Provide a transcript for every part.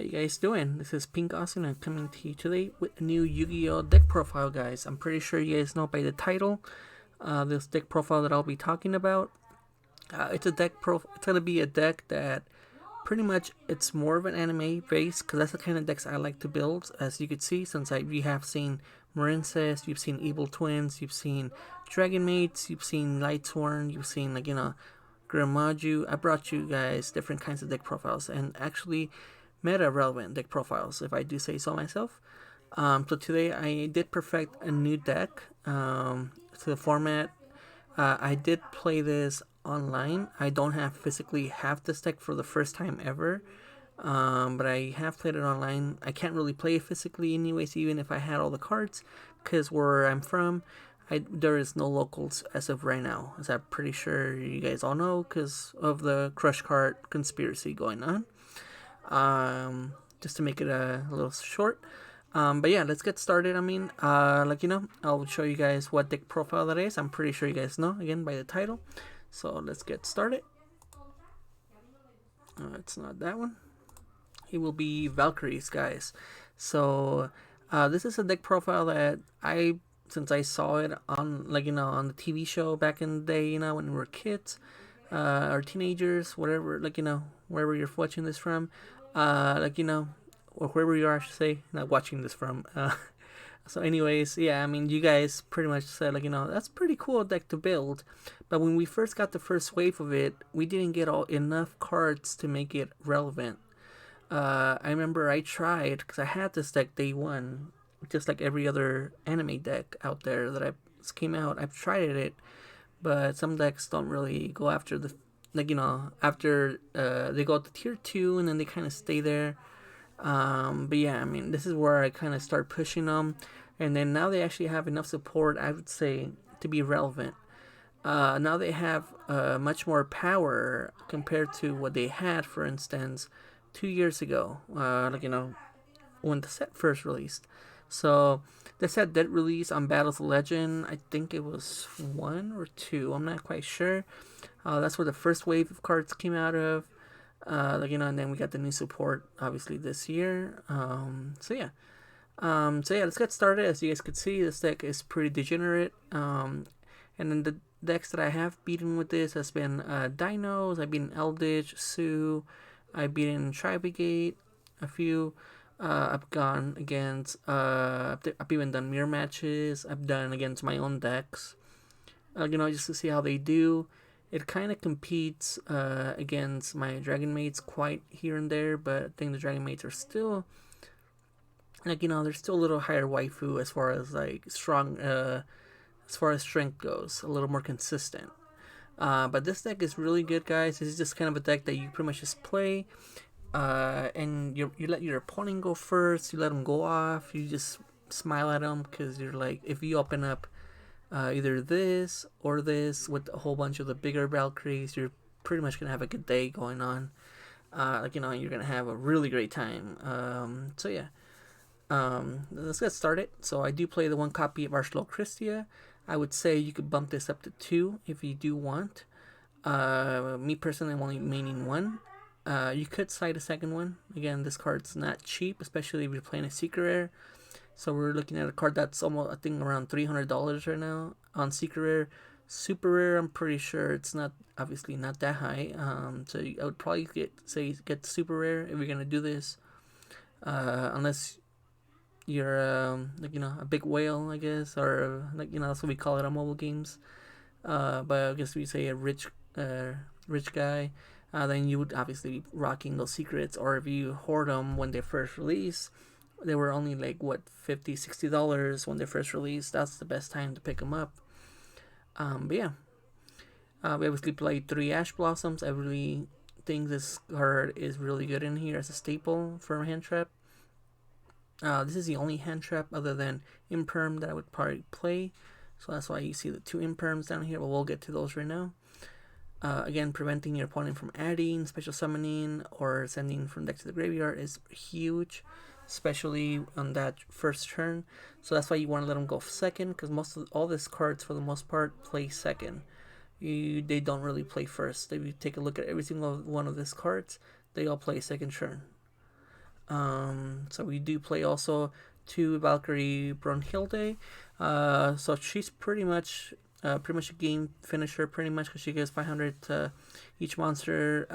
you guys doing? This is Pink Austin and coming to you today with a new Yu-Gi-Oh deck profile, guys. I'm pretty sure you guys know by the title, this deck profile that I'll be talking about. It's gonna be a deck that pretty much it's more of an anime base because that's the kind of decks I like to build. As you could see, since you have seen Marincess, you've seen Evil Twins, you've seen Dragon Mates, you've seen Lightsworn, you've seen Grimaju. I brought you guys different kinds of deck profiles and actually meta relevant deck profiles, if I do say so myself. So today I did perfect a new deck to the format. I did play this online. I don't physically have this deck for the first time ever, but I have played it online. I can't really play it physically anyways, even if I had all the cards, because where I'm from, there is no locals as of right now, as I'm pretty sure you guys all know, because of the crush card conspiracy going on. Just to make it a little short. But yeah, let's get started. I'll show you guys what deck profile that is. I'm pretty sure you guys know, again, by the title. So let's get started. It's not that one. It will be Valkyries, guys. So this is a deck profile that since I saw it on on the TV show back in the day, when we were kids, or teenagers, whatever, wherever you're watching this from, or wherever you are, I should say, not watching this from. So anyways, yeah, you guys pretty much said, that's pretty cool deck to build. But when we first got the first wave of it, we didn't get enough cards to make it relevant. I remember I tried, because I had this deck day one, just like every other anime deck out there that came out. I've tried it, but some decks don't really go after after they go to tier 2 and then they kind of stay there. But yeah, this is where I kind of start pushing them, and then now they actually have enough support, I would say, to be relevant. Now they have much more power compared to what they had, for instance, 2 years ago, when the set first released. So the set did release on Battles of Legend. I think it was 1 or 2. I'm not quite sure. That's where the first wave of cards came out of. And then we got the new support, obviously, this year. So yeah, let's get started. As you guys could see, this deck is pretty degenerate. And then the decks that I have beaten with this has been Dinos. I've beaten Eldritch, Sue. I've beaten Tri-Brigade, a few. I've gone against. I've even done mirror matches. I've done against my own decks. Just to see how they do. It kind of competes against my Dragon Mates quite here and there, but I think the Dragon Mates are still, they're still a little higher waifu as far as strong, as far as strength goes, a little more consistent. But this deck is really good, guys. This is just kind of a deck that you pretty much just play, and you let your opponent go first. You let them go off. You just smile at them because you're like, if you open up either this or this with a whole bunch of the bigger Valkyries, you're pretty much gonna have a good day going on. You're gonna have a really great time. So yeah, let's get started. So I do play the 1 copy of Archelo Christia. I would say you could bump this up to 2 if you do want. Me personally, I'm only maining 1. You could side a second one. Again, this card's not cheap, especially if you're playing a secret rare. So we're looking at a card that's almost, I think, around $300 right now on secret rare. Super rare, I'm pretty sure it's not, obviously not that high. So I would probably get super rare if you're gonna do this, unless you're a big whale, I guess, or that's what we call it on mobile games. But I guess we say a rich guy. Then you would obviously be rocking those secrets, or if you hoard them when they first release. They were only $50-$60 when they first released. That's the best time to pick them up. But yeah, we obviously played 3 Ash Blossoms. I really think this card is really good in here as a staple for a hand trap. This is the only hand trap other than Imperm that I would probably play. So that's why you see the 2 Imperms down here, but we'll get to those right now. Again, preventing your opponent from adding, special summoning, or sending from deck to the graveyard is huge, especially on that first turn. So that's why you want to let them go second, because all these cards, for the most part, play second. They don't really play first. If you take a look at every single one of these cards, they all play second turn. So we do play also two Valkyrie Brunhilde. So she's pretty much a game finisher, pretty much, because she gives 500 to each monster.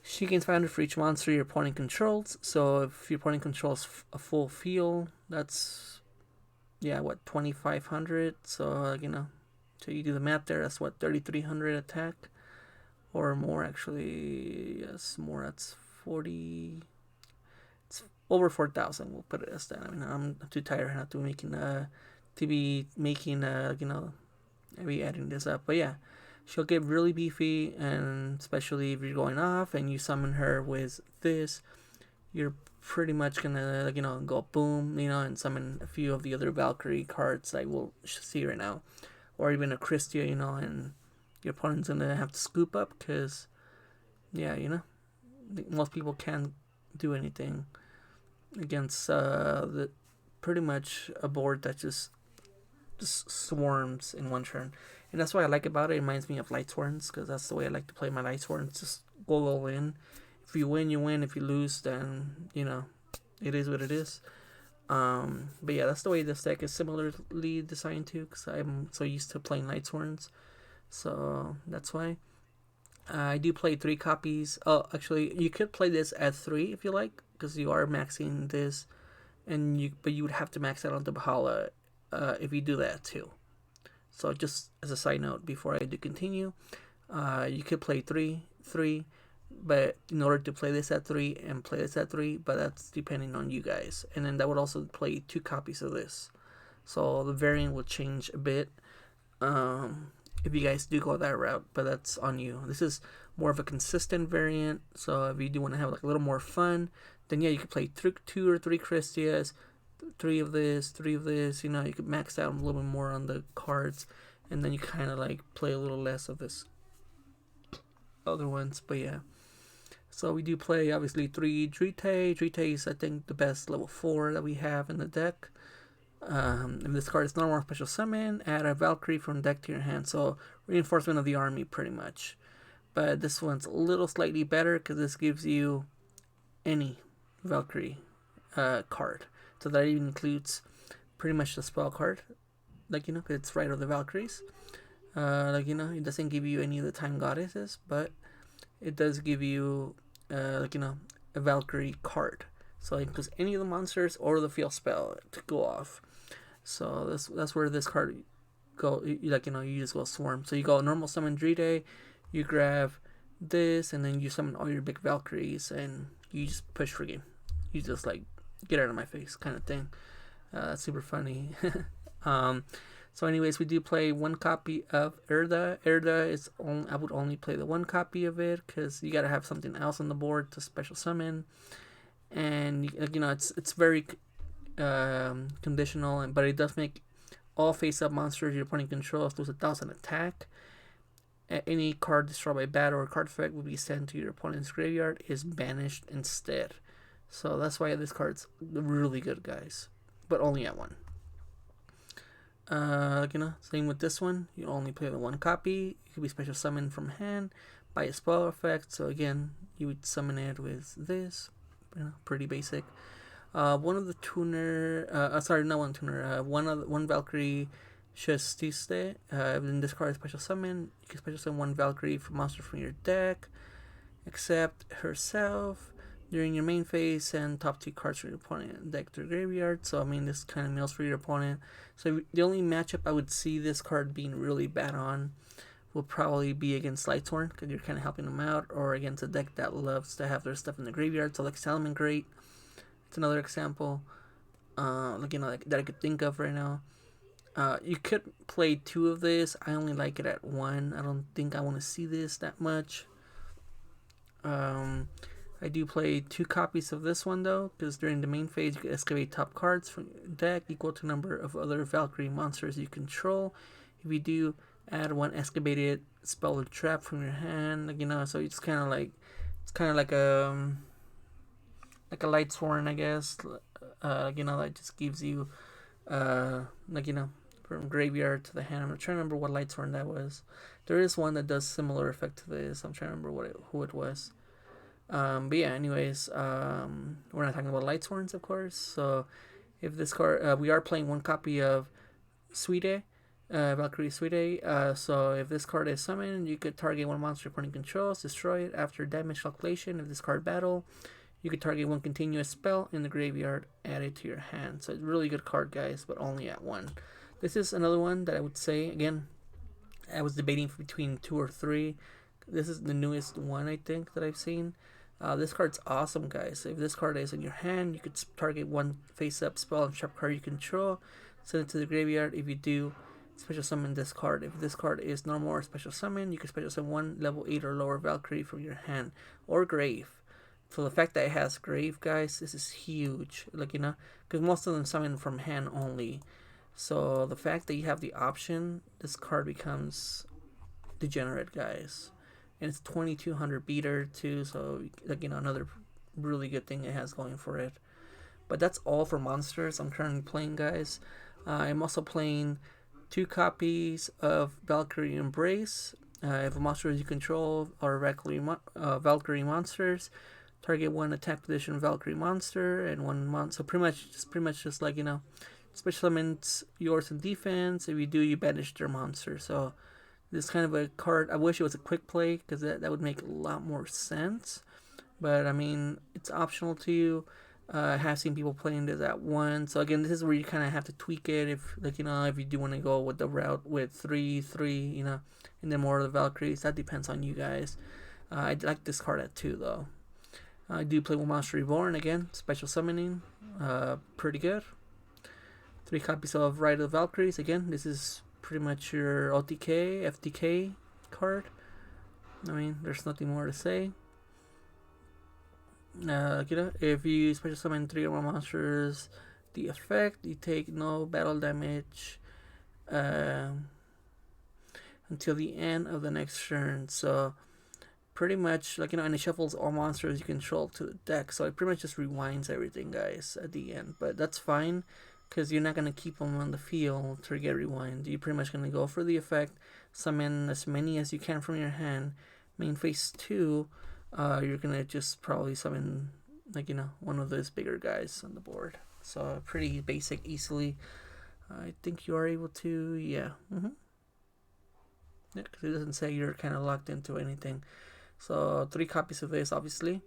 She gains 500 for each monster your opponent controls. So if your opponent controls a full field, that's, yeah, what, 2,500. So so you do the math there. That's what, 3,300 attack or more, actually. Yes, more. That's 40. It's over 4,000. We'll put it as that. I mean, I'm too tired not to be making maybe adding this up. But yeah, she'll get really beefy, and especially if you're going off and you summon her with this, you're pretty much gonna go boom, and summon a few of the other Valkyrie cards like we'll see right now, or even a Christia, and your opponent's gonna have to scoop up because, yeah, most people can't do anything against the pretty much a board that just swarms in one turn. And that's what I like about it. It reminds me of Light Swords, because that's the way I like to play my Light Swords. Just go all in. If you win, you win. If you lose, then, it is what it is. But yeah, that's the way this deck is similarly designed to, because I'm so used to playing Light Swords. So that's why. I do play 3 copies. Oh, actually, you could play this at 3 if you like, because you are maxing this, but you would have to max out on the Bahala if you do that too. So just as a side note, before I do continue, you could play 3, but in order to play this at 3 and play this at 3, but that's depending on you guys. And then that would also play 2 copies of this. So the variant will change a bit if you guys do go that route, but that's on you. This is more of a consistent variant, so if you do want to have like a little more fun, then yeah, you could play 2 or 3 Christias, 3 of this, 3 of this. You could max out a little bit more on the cards, and then you kind of like play a little less of this other ones. But yeah, so we do play obviously 3 Drite. Drite is, I think, the best level 4 that we have in the deck. If this card is normal or special summon, add a Valkyrie from deck to your hand. So reinforcement of the army, pretty much. But this one's a little slightly better because this gives you any Valkyrie card. So that even includes pretty much the spell card, cause it's Rite of the Valkyries. It doesn't give you any of the Time Goddesses, but it does give you, a Valkyrie card. So it includes any of the monsters or the field spell to go off. So that's where this card go. You just go swarm. So you go normal summon Drite, you grab this, and then you summon all your big Valkyries, and you just push for game. You just get out of my face kind of thing. That's super funny. So anyways, we do play 1 copy of Erda. I would only play the 1 copy of it because you gotta have something else on the board to special summon, and it's very conditional, but it does make all face-up monsters your opponent controls lose 1,000 attack. Any card destroyed by battle or card effect will be sent to your opponent's graveyard is banished instead. So that's why this card's really good, guys. But only at 1. Same with this one. You only play the 1 copy. It could be special summoned from hand by a spell effect. So again, you would summon it with this. Pretty basic. One of the tuner. Sorry, not one tuner. One Valkyrie Shastiste. Then discard a special summon. You can special summon 1 Valkyrie from monster from your deck, except herself. During your main phase, send top 2 cards from your opponent deck to the graveyard. So, I mean, this kind of mills for your opponent. So, the only matchup I would see this card being really bad on will probably be against Lightsworn, because you're kind of helping them out, or against a deck that loves to have their stuff in the graveyard. So, like Salmon Great, it's another example that I could think of right now. You could play 2 of this. I only like it at 1. I don't think I want to see this that much. I do play 2 copies of this one though, because during the main phase you can excavate top cards from your deck equal to the number of other Valkyrie monsters you control. If you do, add 1 excavated spell or trap from your hand. So it's kind of like a light sworn, I guess. That just gives you from graveyard to the hand. I'm trying to remember what light sworn that was. There is one that does similar effect to this. I'm trying to remember who it was. But yeah, anyways, we're not talking about light swords, of course. So if this card, we are playing one copy of Suide, Valkyrie Suide. So if this card is summoned, you could target one monster opponent controls, destroy it after damage calculation. If this card battle, you could target one continuous spell in the graveyard, add it to your hand. So it's a really good card, guys, but only at one. This is another one that I would say, again, I was debating between two or three. This is the newest one, I think, that I've seen. This card's awesome, guys. If this card is in your hand, you could target one face-up spell and trap card you control, send it to the graveyard. If you do, special summon this card. If this card is normal or special summon, you can special summon one level 8 or lower Valkyrie from your hand or grave. So the fact that it has grave, guys, this is huge. Like, because most of them summon from hand only. So the fact that you have the option, this card becomes degenerate, guys. And it's 2200 beater too, so like, another really good thing it has going for it. But that's all for monsters I'm currently playing, guys. I'm also playing 2 copies of Valkyrie Embrace. If a monster you control are Valkyrie monsters, target one attack position Valkyrie monster and one monster. So pretty much just like, special summons yours in defense. If you do, you banish their monster. So this kind of a card, I wish it was a quick play, because that would make a lot more sense. But I mean, it's optional to you. I have seen people playing this at one. So again, this is where you kind of have to tweak it. If if you do want to go with the route with 3/3, and then more of the Valkyries, that depends on you guys. I like this card at 2 though. I do play with Monster Reborn again, special summoning, pretty good. 3 copies of Ride of the Valkyries. Again, this is pretty much your OTK, FTK card. I mean, there's nothing more to say. If you special summon 3 or more monsters, the effect, you take no battle damage until the end of the next turn. So pretty much, and it shuffles all monsters you control to the deck. So it pretty much just rewinds everything, guys, at the end. But that's fine, because you're not going to keep them on the field to get rewind. You're pretty much going to go for the effect, summon as many as you can from your hand. Main phase 2, you're going to just probably summon, one of those bigger guys on the board. So pretty basic, easily. I think you are able to, yeah. Yeah, because it doesn't say you're kind of locked into anything. So 3 copies of this, obviously.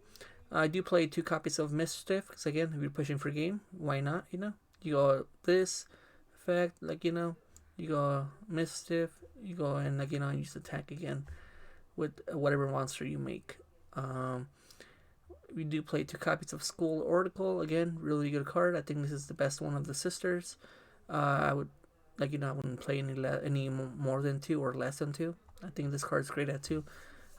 I do play 2 copies of Mischief, because again, if you're pushing for game, why not, You go this effect, you go Mischief, you go and, use attack again with whatever monster you make. We do play 2 copies of School Oracle, again, really good card. I think this is the best one of the sisters. I would, I wouldn't play any more than 2 or less than 2. I think this card's great at 2.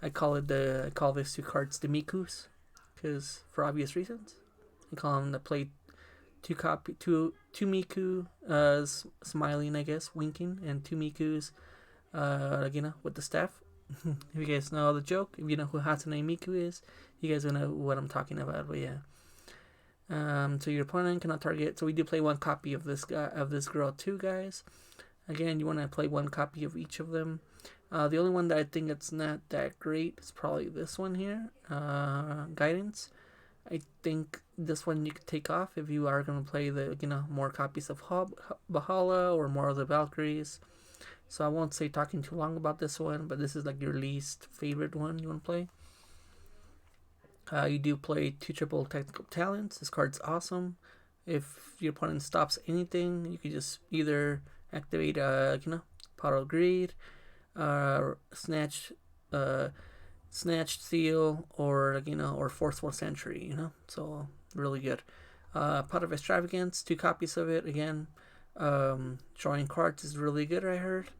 I call this 2 cards the Mikus, because for obvious reasons. I call them the play 2 Miku, smiling, I guess, winking, and 2 Mikus, with the staff. If you guys know the joke, if you know who Hatsune Miku is, you guys will know what I'm talking about. But yeah. So your opponent cannot target. So we do play 1 copy of this girl too, guys. Again, you want to play 1 copy of each of them. The only one that I think it's not that great is probably this one here, Guidance. I think this one you could take off if you are going to play the more copies of Bahala or more of the Valkyries. So I won't say talking too long about this one, but this is like your least favorite one you want to play. You do play 2 triple technical talents. This card's awesome. If your opponent stops anything, you can just either activate Pot of Greed, Snatched Seal, or or Forceful Sentry, so really good. Pot of Extravagance, 2 copies of it. Again, drawing cards is really good, I heard,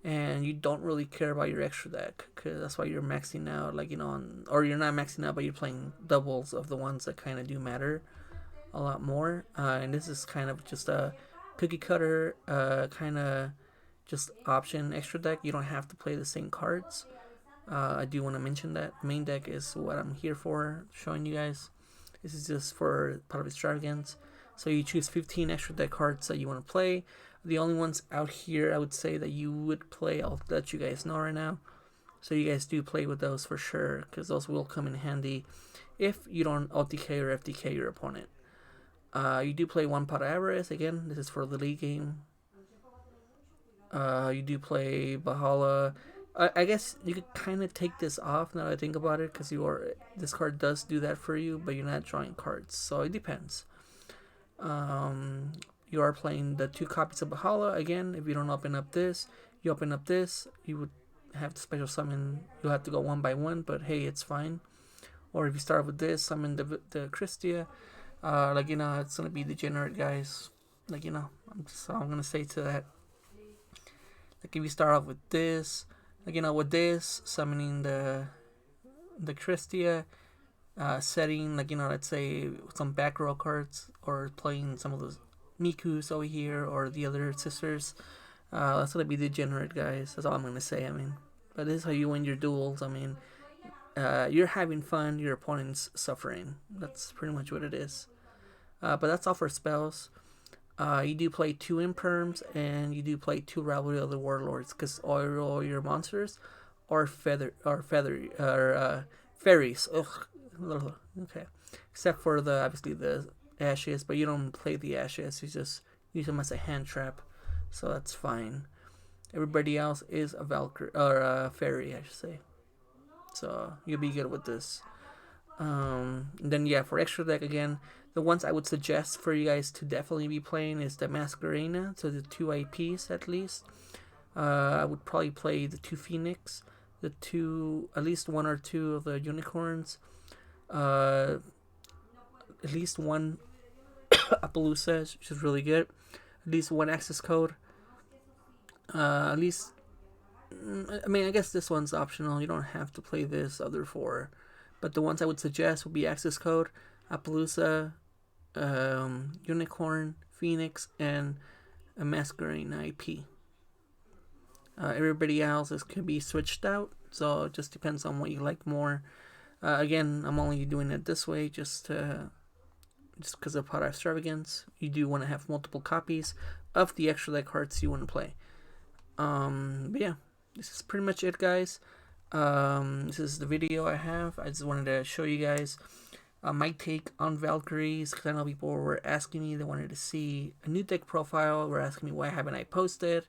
and you don't really care about your extra deck, because that's why you're maxing out, or you're not maxing out, but you're playing doubles of the ones that kind of do matter a lot more. And this is kind of just a cookie cutter kind of just option extra deck. You don't have to play the same cards. I do want to mention that main deck is what I'm here for, showing you guys. This is just for Pot of Extravagance. So you choose 15 extra deck cards that you want to play. The only ones out here I would say that you would play, I'll let you guys know right now. So you guys do play with those for sure, because those will come in handy if you don't OTK or FTK your opponent. You do play one pot Avarice. Again, this is for the league game. You do play Bahala. I guess you could kind of take this off now that I think about it, because this card does do that for you, but you're not drawing cards, so it depends. You are playing the 2 copies of Bahala. Again, if you don't open up this, you open up this, you would have to special summon. You'll have to go one by one, but hey, it's fine. Or if you start with this, summon the Christia. It's gonna be degenerate, guys. I'm gonna say to that. Like, if you start off with this, with this, summoning the Christia, setting, let's say some back row cards, or playing some of those Mikus over here, or the other sisters, that's gonna be degenerate, guys. That's all I'm gonna say. But this is how you win your duels. You're having fun, your opponent's suffering. That's pretty much what it is. But that's all for spells. You do play 2 Imperms, and you do play 2 Rivalry of the Warlords, because all your monsters are fairies. Ugh. Okay. Except for obviously the Ashes, but you don't play the Ashes. You just use them as a hand trap, so that's fine. Everybody else is a Valkyrie, or a fairy, I should say. So you'll be good with this. Then yeah, for extra deck, again, the ones I would suggest for you guys to definitely be playing is the Masquerena, so the 2 IPs at least. I would probably play the 2 Phoenix, at least 1 or 2 of the Unicorns, at least 1 Appaloosa, which is really good, at least 1 Access Code, at least, I guess this one's optional, you don't have to play this other 4, but the ones I would suggest would be Access Code, Appaloosa, Unicorn, Phoenix, and a Masquerade IP. Everybody else can be switched out, so it just depends on what you like more. Again, I'm only doing it this way just because of pot extravagance. You do want to have multiple copies of the extra deck cards you want to play. But yeah, this is pretty much it, guys. This is the video I have. I just wanted to show you guys my take on Valkyries, because I know people were asking me, they wanted to see a new deck profile, were asking me why haven't I posted.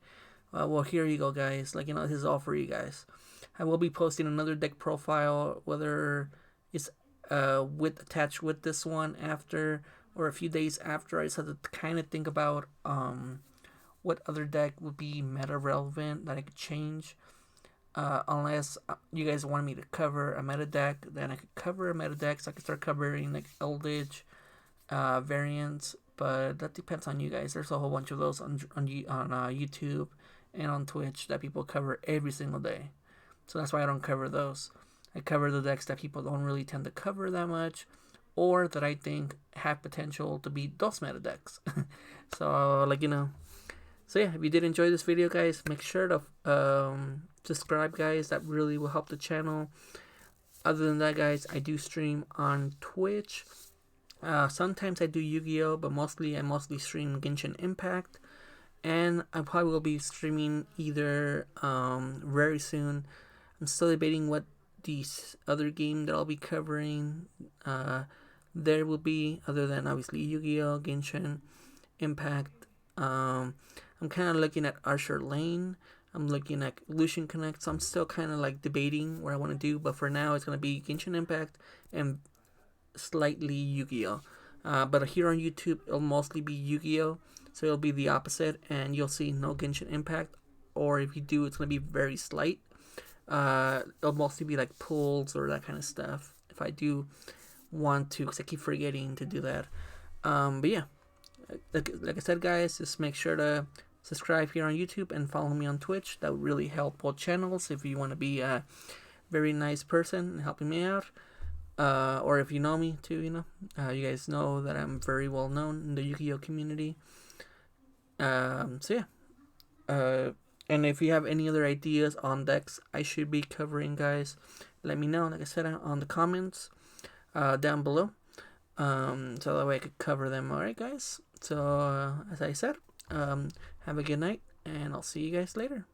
Well, here you go, guys. This is all for you guys. I will be posting another deck profile, whether it's attached with this one after, or a few days after. I just had to kind of think about what other deck would be meta relevant that I could change. Unless you guys want me to cover a meta deck, then I could cover a meta deck, so I could start covering like Eldritch variants. But that depends on you guys. There's a whole bunch of those on YouTube and on Twitch that people cover every single day. So that's why I don't cover those. I cover the decks that people don't really tend to cover that much, or that I think have potential to be those meta decks. So So yeah, if you did enjoy this video, guys, make sure to subscribe, guys. That really will help the channel. Other than that, guys, I do stream on Twitch. Sometimes I do Yu-Gi-Oh, but I mostly stream Genshin Impact. And I probably will be streaming either very soon. I'm still debating what the other game that I'll be covering there will be, other than obviously Yu-Gi-Oh, Genshin Impact. I'm kind of looking at Archer Lane. I'm looking at Lucian Connect. So I'm still kind of debating what I want to do. But for now, it's going to be Genshin Impact and slightly Yu-Gi-Oh. But here on YouTube, it'll mostly be Yu-Gi-Oh. So it'll be the opposite. And you'll see no Genshin Impact. Or if you do, it's going to be very slight. It'll mostly be pulls or that kind of stuff. If I do want to, because I keep forgetting to do that. But yeah. Like I said, guys, just make sure to subscribe here on YouTube and follow me on Twitch. That would really help both channels if you want to be a very nice person helping me out. Or if you know me too, you guys know that I'm very well known in the Yu-Gi-Oh community. So yeah. And if you have any other ideas on decks I should be covering, guys, let me know, like I said, on the comments down below. So that way I could cover them. Alright, guys. So, as I said, have a good night, and I'll see you guys later.